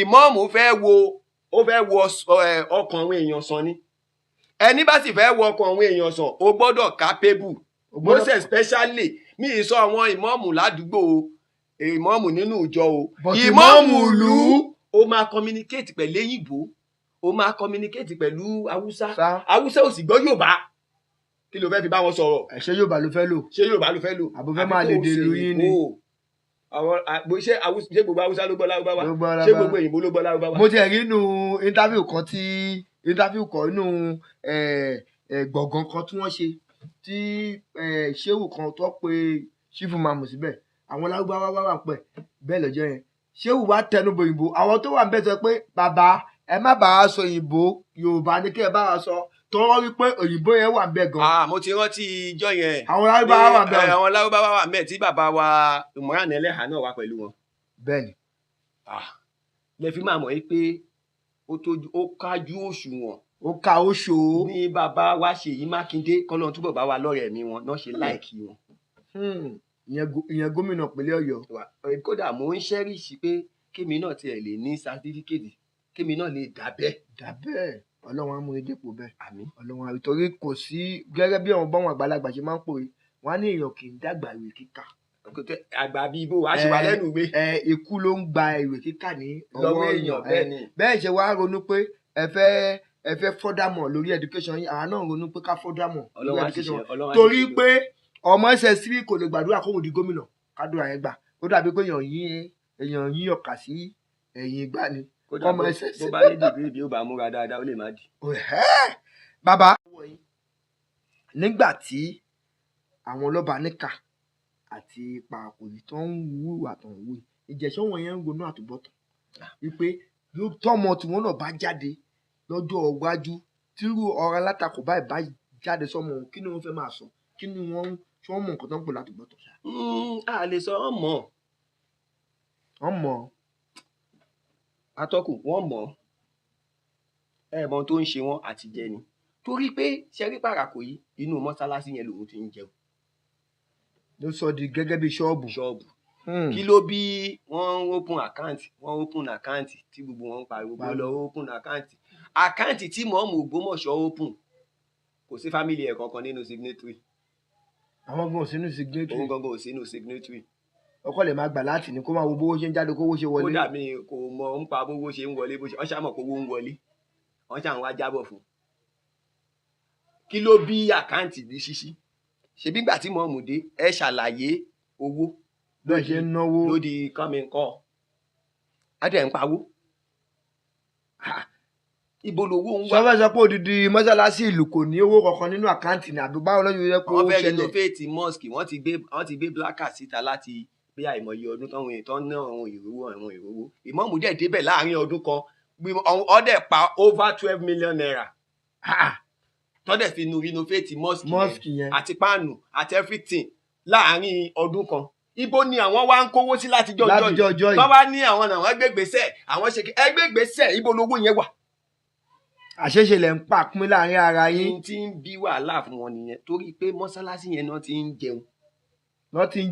S2: ìmọ̀ọ́mù ó fẹ́ wo ọkàn àwọn èèyàn sàn ni ẹni bá sì fẹ́ wo ọkàn àwọn èèyàn sàn ó gbọ́dọ̀ capable most especially mi ì sọ àwọn ìmọ̀ọ́mù ládùúgbò o ìmọ̀ọ́mù nínú ìjọ o ìmọ̀ọ́mù ìlú ó máa communicate pẹ̀lú èyìnbó ó máa communicate pẹ̀lú haúsá ò sì gbọ́ Yorùbá kí ló fẹ́ fi bá wọn sọ̀rọ̀.
S1: ṣé Yorùbá ló fẹ́ lò àbúfẹ́ máa lè dè lóyún ni.
S2: ṣé gbogbo haúsá ló gbọ́ lárúbáwá ṣé gbogbo òyìnbó ló gbọ́ lárúbáwá.
S1: mo ti rí inú interview kan inú gbọ̀ngàn kan tí wọ́n ṣe tí ṣéwù kan tó pe ṣífù mamu síbẹ̀ àwọn lárúbáwá wà pẹ̀ bẹ́ẹ̀ lọ́jọ́ yẹn ṣéwù wá tẹnubọ òyìnbó àwọn tó wà ń bẹ̀ sọ pé bàbá ẹ má bàa sọ òyìnbó Yorùbá ní kí ẹ bá wa sọ tọwọ́ wípé òyìnbó yẹn wà ń bẹ̀ gan.
S2: mo ti rántí ijọ́ yẹn
S1: àwọn lárúbáwá wà ń bẹ̀.
S2: àwọn lárúbáwá wà ń bẹ̀ tí bàbá wa Ìmọ̀ràn Ẹlẹ́hà náà wà pẹ̀lú wọn.
S1: bẹ́ẹ̀ni.
S2: lè fi máa mọ̀ pé ó kájú òṣùwọ̀n
S1: ó ka ó ṣo.
S2: ní bàbá wa Ṣèyí Mákindé kọ́lọ́run túbọ̀ bá wa lọ́rẹ̀ ẹ̀mí wọn náà ṣe láìkí wọn.
S1: ìyẹn gómìnà ìpínlẹ̀ Ọ̀yọ́.
S2: Kódà mò ń ṣẹ́rìṣì pé kémi náà tiẹ̀ lè ní sátífíkètì kémi náà lè dà bẹ́ẹ̀.
S1: Ọlọ́run á mú ní dépò bẹ́ẹ̀.
S2: Àmín.
S1: Ọlọ́run á rí torí kò sí gẹ́gẹ́ bí àwọn báwọn àgbàlagbà ṣe máa ń pòwe wọn á ní èèyàn kì í dàgbà ìwé kíkà.
S2: Àgbà bíi bó wàá ṣe wà lẹ́nu ìwé.
S1: Ikú ló ń gba ìwé kíkà ní
S2: lọ́wọ́ èèyàn bẹ́ẹ̀ ni.
S1: Bẹ́ẹ̀ ṣe wá ronú pé ẹ fẹ́ fọ́dámọ̀ lórí education yìí àwa náà ronú pé ká fọ́dámọ̀ lórí education torí pé ọmọ SS3 kò lè gbàdúrà kóhùn di gómìnà kádùrà yẹn gbà ó dàbí pé èèyàn yín ọkà sí ẹ̀yìn ìgbà ni.
S2: Ọmọ SS bó bá ní dìbò bí ó bá múra dáadáa ó lè má di.
S1: Bàbá nígbà tí àwọn ọlọ́ba níkà àti parapọ̀ yìí tó ń wúwà tó ń wú ìjẹ̀ṣọ́ wọn yẹn ń ronú àtúbọ̀tán wípé tọ́mọ tiwọn náà bá jáde lọ́jọ́ iwájú tírú ọ̀rọ̀ alátakò báyìí bá jáde sọ́mọ kí ni wọ́n fẹ́ máa sọ kí ni wọ́n mọ̀ nǹkan tó ń pè látúbọ̀tán.
S2: A lè sọ wọ́n mọ̀ atọ́kùn wọ́n mọ̀ ẹ̀ẹ̀mọ tó ń ṣe wọ́n àtijẹ́ ni torí pé ṣẹ́rí pàràkò yìí inú mọ́sálásí yẹn lòun ti ń jẹun.
S1: ló sọ di gẹ́gẹ́ bí ṣọ́ọ̀bù.
S2: Kí ló bí wọ́n open account tí gbogbo wọn ń pariwo bó lọ open account tí mọ̀ọ́mù Ògbómọ̀ṣọ́ open kò sí family ẹ̀ kankan nínú signatory.
S1: àwọn gan ò sínú signatory.
S2: òun gangan ò sínú signatory.
S1: ọkọ lè máa gbà láti ní kó máa wo bówó ṣe ń jáde kówó ṣe wọlé.
S2: kódà mi kò mọ ń pa bówó ṣe ń wọlé bó ṣe wọ́n ṣàmọ̀ kówó ń wọlé wọ́n ṣàn wá jábọ̀ fún. kí ló bí àkáǹtì ní ṣíṣí ṣebí gbà tí mọ̀ọ́mù dé ẹ ṣàlàyé owó
S1: bẹ́ẹ̀ ṣe ń náwó
S2: lódì kọ́mínkọ́ á dẹ̀ ń pawó. Ibo lowó ń wá.
S1: sọfẹ́ sọ pé odidi mọ́sálásí ìlú kò ní owó kankan nínú àkáǹtì ní àbí báwo lọ́jọ́ yẹ kó
S2: ṣẹlẹ̀. wọ́n fẹ́
S1: ṣẹlẹ̀.
S2: renovate mosque wọ́n ti gbé blacker síta láti bí àìmọye ọdún táwọn èèyàn tó ń ná àwọn ìrówó ìmọ̀ọ́mù dẹ̀ débẹ̀ láàrin ọdún kan ọdẹ pa over 12 million naira tọ́dẹ̀ fi nu renovate mosque yẹn àti páànù àti everything láàrin ọdún kan. Ibo ni àwọn wá ń kówó sí láti jọjọ́ yìí bá wá ní àwọn náà wọ́n gbégbèsè àwọn ṣe ẹgbẹ́gbèsè ibo lówó yẹn wà.
S1: àṣeṣe lẹ̀ ń pa pín láàrin ara yín.
S2: tí ń bí wàhálà fún wọn nìyẹn torí pé mọ́sálásí yẹn náà ti ń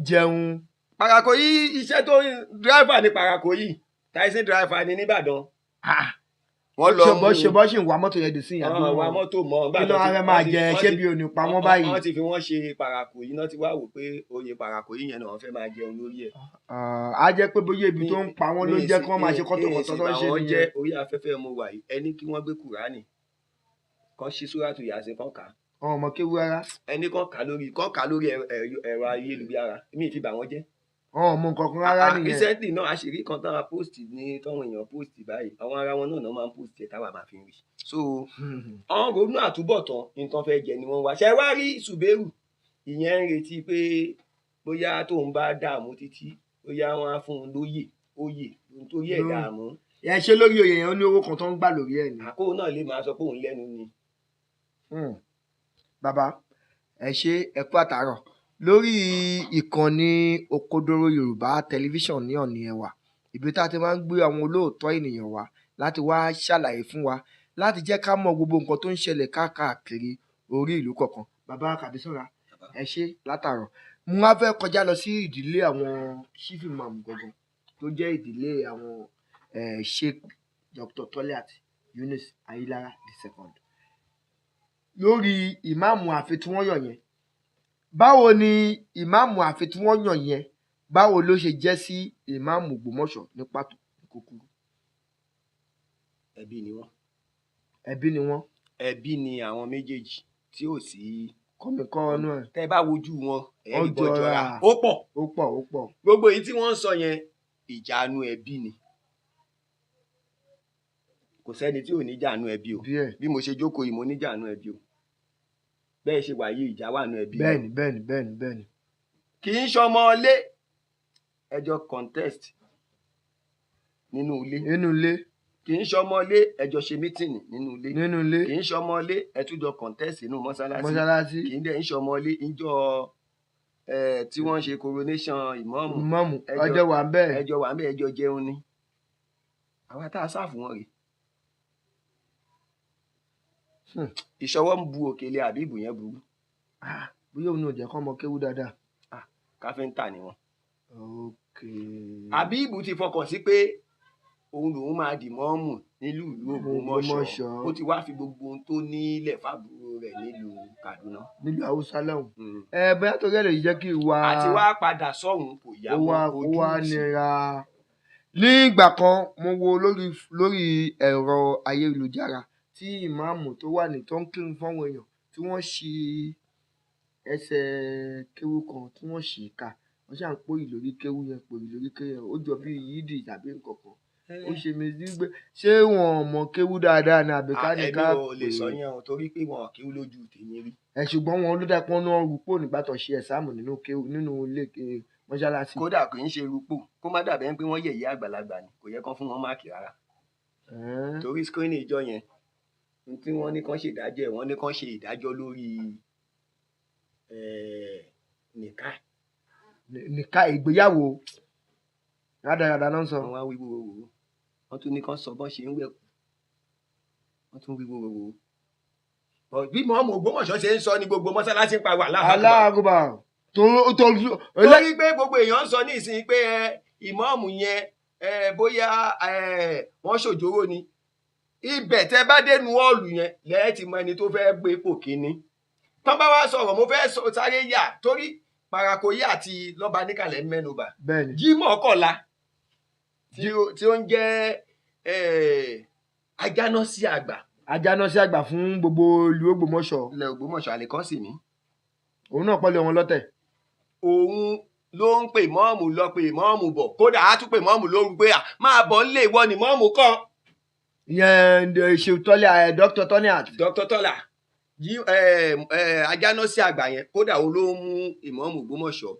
S2: jẹun. Pàràkò yìí iṣẹ́ tó dráìfà ní pàràkò yìí táìsì dráìfà ní nìbàdàn.
S1: wọ́n lọ mú ṣe bọ́ ṣì ń wa mọ́tò yẹn dì sí ìyàgbé
S2: wọn. wa mọ́tò mọ́
S1: kí ló ara máa jẹ ṣé bí o ní pa wọ́n báyìí.
S2: wọ́n ti fi wọ́n ṣe pàràkò yìí náà ti wá wò pé oyè pàràkò yìí yẹn náà wọ́n fẹ́ máa jẹun lórí ẹ̀.
S1: á jẹ́ pé bóyá ibi tó ń pa wọ́n ló jẹ́ kí wọ́n máa ṣe kọ́tọ̀kọ́tọ̀ tó ń ṣe nìyẹn.
S2: orí afẹ́fẹ́ mo wà yìí ẹni kí wọ́n gbé kùránì kan ṣí súrátù yàsín kan kà.
S1: ọmọ kéwu rárá.
S2: ẹni kan kà lórí ẹ̀rọ ayélujára mi ì fi bà wọ́n jẹ́.
S1: ọmọ nǹkan kan rárá nìyẹn.
S2: recently náà àṣírí kan táwa post ní táwọn èèyàn post báyìí àwọn ará wọn náà máa ń post ẹ̀ táwa máa fi ń rí. so àwọn ronú àtúbọ̀tán nǹkan fẹ́ jẹ ni wọ́n wá. ṣe wá rí Ṣùbẹ́rù ìyẹn ń retí pé bóyá tóun bá dààmú títí bóyá wọn á fún un oyè nítorí ẹ̀ dààmú.
S1: ẹ ṣe lórí oyè yẹn ó ní owó kan tó ń gbà lórí ẹ̀ ni.
S2: àkóò náà lè máa sọ pé òun lẹ́nu ni.
S1: bàbá ẹ ṣe ẹ kú àtàárọ̀ lórí ìkànnì Òkodoro Yorùbá tẹlifíṣàn ní Ọ̀ọ̀nì Ẹ̀wà ibi tá a ti máa ń gbé àwọn olóòótọ́ ènìyàn wá láti wá ṣàlàyé fún wa láti jẹ́ ká mọ gbogbo nǹkan tó ń ṣẹlẹ̀ káàkiri orí ìlú kọ̀ọ̀kan. bàbá Kàbísọ́lá ẹ ṣe látàárọ̀ mo wá fẹ́ kọjá lọ sí ìdílé àwọn chief imam gangan tó jẹ́ ìdílé àwọn Sheikh Dr. Toliat Yunus Ayilara II lórí ìmáàmù àfi tí wọ́n yàn yẹn. Báwo ni ìmáàmù àfi tí wọ́n yàn yẹn báwo ló ṣe jẹ́ sí ìmáàmù Ògbómọ̀ṣọ́ ní pàtó kúkúrú?
S2: Ẹbí ni wọ́n.
S1: Ẹbí
S2: ni àwọn méjèèjì tí ò sí
S1: kọ́mìkọ́ ọ̀nù ẹ̀.
S2: tẹ́ bá wojú wọn ẹ̀rí bọ́
S1: Ó
S2: jọra
S1: jọra.
S2: ó pọ̀. gbogbo èyí tí wọ́n ń sọ yẹn ìjànú ẹbí ni kò sẹ́ni tí ò ní jànú ẹbí o bí mo ṣe jókòó yìí mo ní jànú ẹbí o bẹ́ẹ̀ ṣe wà yìí ìjà wà nú ẹbí.
S1: bẹ́ẹ̀ni.
S2: kì í ṣọmọ ilé ẹjọ́ contest nínú ilé kì í ṣọmọ ilé ẹjọ́ ṣe mítìnì nínú ilé kì í ṣọmọ ilé ẹtújọ contest nínú mọ́sálásí kì í dẹ̀ ń ṣọmọ ilé ìjọ tí wọ́n ń ṣe coronation ìmáàmù
S1: ẹjọ́ wà ń bẹ́ẹ̀
S2: ẹjọ́ jẹun ni àwa tá a sáàfù wọn rèé ìṣọwọ́ ń bu òkèlè àbíbù yẹn burú.
S1: bóyá òun ò jẹ́ kọ́ ọmọ kéwú dáadáa.
S2: káfíńtà ni wọ́n.
S1: Okay.
S2: àbíbù ti fọkàn sí pé òun lòun máa dì mọ́ọ̀mù nílùú ìlú Ògbómọ̀ṣọ́. ó ti wá fi gbogbo ohun tó nílẹ̀ fábùrò rẹ̀ nílùú Kaduna.
S1: nílùú Haúsá lọ́hùn. bóyá tó gẹ́lẹ́ yìí jẹ́ kí ìwà.
S2: àti wá padà sọ́hùn kò yá wọn ojú
S1: ó wá nira. ní ìgbà kan mo wo lórí ẹ̀rọ ayélujára tí ìmáàmù tó wà ní tó ń kírun fáwọn èèyàn tí wọ́n ṣí ẹsẹ̀ kéwú kan tí wọ́n ṣì ká wọ́n ṣáà ń pòyì lórí kéwú yẹn ó jọ bí yídì tàbí nǹkan kan. ó ṣe mí sí pé ṣé wọn ò mọ kéwú dáadáa ní àbíká ní ká
S2: ẹni ò lè sọ yẹn o torí pé wọn ò kéwú lójú tèmi rí.
S1: ṣùgbọ́n wọn ló dẹ́pọ̀ náà rúpò nígbà tó ṣe ẹ̀sáàmù nínú ilé mọ́ṣáláṣí.
S2: kódà kò ń ṣe rúpò kó má dàbẹ́ pé wọ́n yẹ̀yẹ́ àgbàlagbà ni kò yẹ kán fún wọn máàkì rárá. torí screen ìjọ yẹn tí wọ́n ní kán ṣe ìdájọ́ ẹ̀ wọ́n ní kán ṣe ìdájọ́ lórí
S1: nìka ìgbéyàwó rádaràdà náà ń sọ.
S2: wọ́n wá wíwò wò wọ́n tún ní kán sọ bọ́n ṣe ń wẹ̀kú wọ́n tún wíwò wò. bí mọ́ọ̀mù Ògbómọ̀ṣọ́ ṣe ń sọ ní gbogbo mọ́sálásí ń pa wà
S1: aláàgùbà
S2: torí pé gbogbo èèyàn ń sọ ní ìsìn pé ìmọ̀ọ̀mù yẹn bóyá wọ́n ṣòjóró ni ibẹ̀ tẹ́ bá dénú ọ̀ọ̀lù yẹn lẹ́ẹ̀ ti mọ ẹni tó fẹ́ gbé ipò kíní. tán bá wá sọ̀rọ̀ mo fẹ́ sáré yà torí Parakoyi àti Lọ́ba Níkàlẹ̀ mẹ́nubà Jímọ̀ kọ̀la tí ó ń jẹ́ Ajánásí àgbà.
S1: Ajánásí àgbà fún gbogbo ìlú Ògbómọ̀ṣọ́.
S2: ilẹ̀ Ògbómọ̀ṣọ́ àlèkọ́sì mi.
S1: òun náà pọ́lẹ̀ wọn lọ́tẹ̀.
S2: òun ló ń pè mọ́ọ̀mù lọ pè mọ́ọ̀mù bọ̀ kódà á tún pè mọ́ọ̀mù lóru pé máa bọ̀ nílé ìwọ ni mọ́ọ̀mù kàn.
S1: ìyẹn ṣe tọ́lá Dr. Toniat.
S2: Dr. Tọ́lá Ajánásí àgbà yẹn kódà ó ló ń mú ìmọ̀ọ̀mù Ògbómọ̀ṣọ́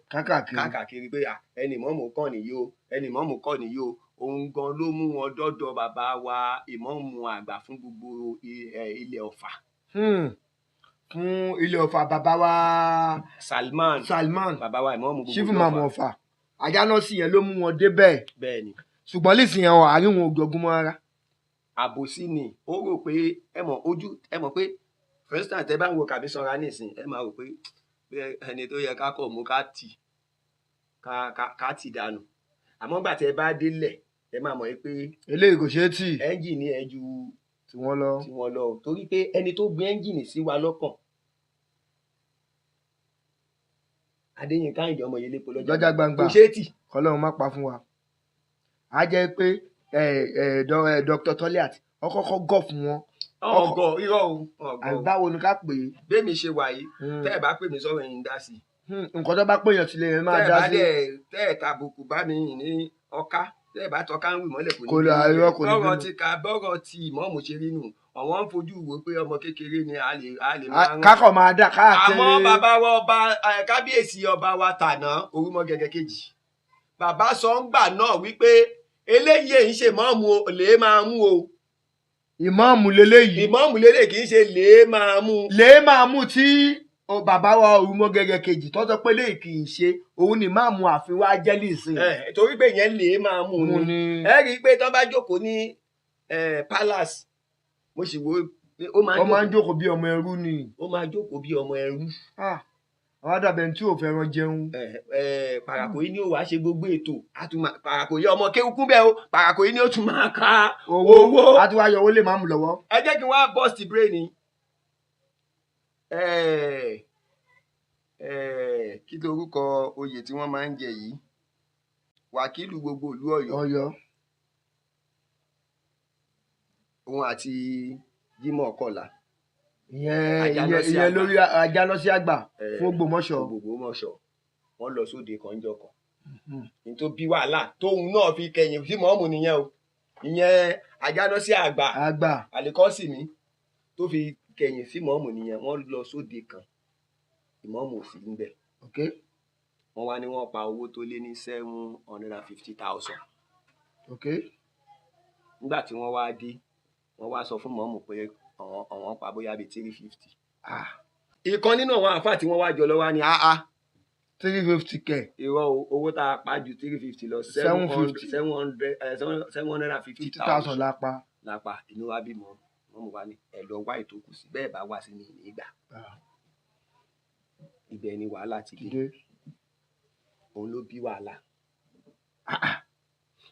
S2: káàkiri pé ẹni mọ̀ọ̀mù kàn nìyí o ẹni mọ̀ọ̀mù kàn nìyí o òun gan ló mú wọn dọ́dọ̀ bàbá wa ìmọ̀ọ̀mù àgbà fún gbogbo ilẹ̀ Ọ̀fà.
S1: fún ilẹ̀ Ọ̀fà bàbá wa Salman
S2: bàbá wa ìmọ̀ọ̀mù gbogbo
S1: Chief Imam Ọ̀fà Ajánásí yẹn ló mú wọn débẹ̀.
S2: bẹ́ẹ̀ni.
S1: ṣùgbọ́n lẹ́sìn yẹn àárín wọn ò jọgún mọ́ rárá.
S2: àbòsí ni ó rò pé ẹ mọ̀ pé for instance tẹ bá ń wo Kàbísọ́lá nísìn ẹ máa rò pé ẹni tó yẹ ká kọ̀ mú ká tì dànù àmọ́ gbà tẹ bá délẹ̀ ẹ máa mọ̀ pé
S1: eléyìí kò ṣeé tì
S2: ẹ́ńjìnì ẹ̀ ju
S1: tí wọ́n lọ
S2: torí pé ẹni tó gbé ẹ́ńjìnì sí wa lọ́kàn Adéyínká Àyìndé Ọmọyẹlé
S1: lọ́jà gbangba
S2: kò ṣeé tì.
S1: kọ́lọ́run má pa fún wa. a jẹ́ pé Dr. Toliat ọkọ̀ọ̀kọ̀ gọ̀ fún wọn.
S2: ọgọ irọ́ o ọgọ.
S1: báwo ni ká pè é.
S2: bẹ́ẹ̀mi ṣe wà yìí tẹ́ ẹ̀ bá pè mí sọ̀rọ̀ yìí ń dá sí i.
S1: nǹkan tó bá pèèyàn sílẹ̀ yẹn máa dá sí i.
S2: tẹ́ ẹ̀ tàbùkù bá mi ní ọká tẹ́ ẹ̀ bá tọ́ka ń wì mọ́lẹ̀ kò ní
S1: bọ́rọ̀
S2: ti ìmọ̀ọ́mù ṣe rí nù àwọn ń fojú wo pé ọmọ kékeré ni a lè máa rán.
S1: kákọ̀ máa dá káàkiri.
S2: àmọ́ bàbá wa ọba kábíyèsí ọba wa Tàná Orúmọgẹ̀gẹ̀ kejì bàbá sọ ń gbà náà wípé eléyìí èyí ṣe mọ́ọ̀mù lè máa mú o.
S1: ìmọ̀ọ̀mù leléyìí.
S2: ìmọ̀ọ̀mù leléyìí kì í ṣe lè máa mú.
S1: tí bàbá wa Orúmọgẹ̀gẹ̀ kejì tó sọ pé léyìí kì í ṣe òun ni máàmù àfin wa jẹ́lì sí.
S2: torí pé yẹn lè máa mú ni ẹ rí i pé tó bá jókòó ní palace mo sì wo ó máa ń
S1: jókòó bí ọmọ ẹrú ni.
S2: ó máa jókòó bí ọmọ ẹrú.
S1: àwọn àdàbẹ̀ tí ò fẹ́ràn jẹun.
S2: Parakoyi ni ó wàá ṣe gbogbo ètò Parakoyi ọmọ kéwùkú bẹ́ẹ̀ o Parakoyi ni ó tún máa ka owó.
S1: a tún wá yọ owó lè máàmù lọ́wọ́.
S2: ẹ jẹ́ kí wọ́n á bust brain ni. kí lorúkọ oyè tí wọ́n máa ń jẹ yìí wákìlù gbogbo ìlú Ọ̀yọ́ òun àti Jímọ̀ Kọ̀lá.
S1: ìyẹn lórí Ajánásí àgbà fún Ògbómọ̀ṣọ́.
S2: wọ́n lọ sóde kànjọ kan ní tó bí wàhálà tóun náà fi kẹ̀yìn sí mọ́ọ̀mù nìyẹn o ìyẹn Ajánásí àgbà àlèkọ́sì mi tó fi kẹ̀yìn sí mọ́ọ̀mù nìyẹn wọ́n lọ sóde kan ìmọ̀ọ̀mù ò sí níbẹ̀. wọ́n wá ní wọ́n pa owó tó lé ní 750,000. nígbà tí wọ́n wá dé wọ́n wá sọ fún mọ́ọ̀mù pé àwọn pa bóyá bíi 350. ìkan nínú àwọn àáfàá tí wọ́n wá jọ lọ wá ní
S1: 350 kẹ̀.
S2: irọ́ owó tá a pa ju 350 lọ 750,000
S1: lápá.
S2: lápá inú wa bí mọ́ ìmọ̀ọ́mù wa ní ẹ lọ wá ìtókù sí bẹ́ẹ̀ bá wá sí ní ìgbà ibẹ̀ ni wàhálà ti dé òun ló bí wàhálà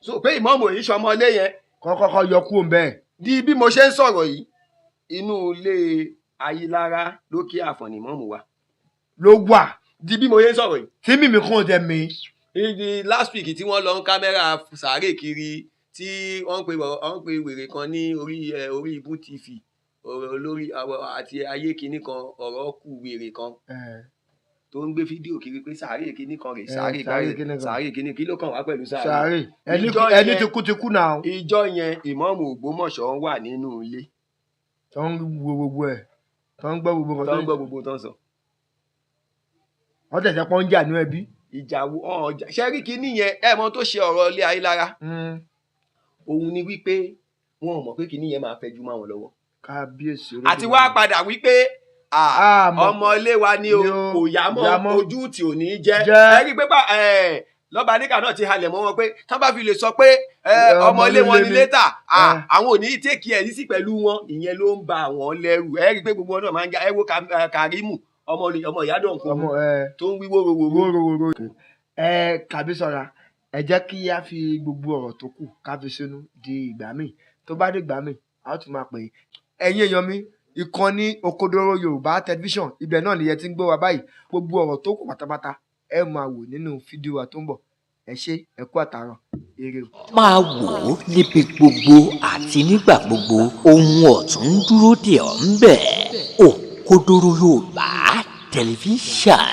S2: so pé ìmọ̀ọ́mù èyí ṣọmọlé yẹn
S1: kọ́kọ́ yọ kúrò bẹ́ẹ̀.
S2: di bí mo ṣe ń sọ̀rọ̀ yìí inú ilé Ayílára lókè Àfọ̀n ni ìmọ̀ọ́mù wa
S1: ló wà
S2: di bí mo ṣe ń sọ̀rọ̀ yìí
S1: tí mímí kàn jẹ mi.
S2: ìdí last week tí wọ́n lọ ń kámẹ́rà sàárè kiri tí wọ́n pe wèrè kan ní orí Ibu TV olórí àti ayé kinní kan ọ̀rọ̀ kù wèrè kan tó ń gbé fídíò kiri pé sàárè kinní kan rè sàárè kinní kí ló kàn wá pẹ̀lú sàárè
S1: ẹni ti kú náà.
S2: ìjọ yẹn ìmọ̀ọ́mù Ògbómọ̀ṣọ́ wà nínú ilé
S1: tó ń wo gbogbo ẹ̀ tó ń gbọ́ gbogbo
S2: tó ń sọ.
S1: wọ́n tẹ̀sẹ̀ pọ́n ń jà ní ẹbí.
S2: ìjà ọjà ṣẹ́rí kinní yẹn ẹ̀mọ́ tó ṣe ọ̀rọ̀ ilé Ayílára òun ni wípé wọn ò mọ̀ pé kinní yẹn máa fẹjú mọ́ wọn lọ́wọ́.
S1: kábíyèsí
S2: àti wá padà wípé ọmọ ilé wa ni o kò yá mọ́ ojú tí ò ní jẹ́ ẹ rí i pé lọ́ba níkà náà ti halẹ̀ mọ́ wọn pé tán bá fi lè sọ pé ọmọ ilé wọn ni létà àwọn ò ní tèkì ẹ̀ sí pẹ̀lú wọn ìyẹn ló ń ba àwọn lẹ́rù ẹ rí i pé gbogbo wọn náà máa ń já ẹ wo Kàrímù ọmọ ìyádọ̀ nǹkan tó ń wí wórówóró.
S1: Kàbísọ́lá ẹ jẹ́ kí a fi gbogbo ọ̀rọ̀ tó kù ká fi sínú di ìgbà míì tó bá dé ìgbà míì a ó tún máa pè é. ẹ̀yin èèyàn mi ìkànnì Òkodoro Yorùbá tẹlifíṣàn ibẹ̀ náà nìyẹn ti ń gbọ́ wa báyìí gbogbo ọ̀rọ̀ tó kù pátápátá ẹ máa wò nínú fídíò wa tó ń bọ̀ ẹ ṣé ẹ kú àtàárọ̀ ire o.
S3: máa wò ó níbi gbogbo àti nígbà gbogbo ohun ọ̀tún ń dúró dè ọ́ ń bẹ̀. Òkodoro Yorùbá tẹlifíṣàn.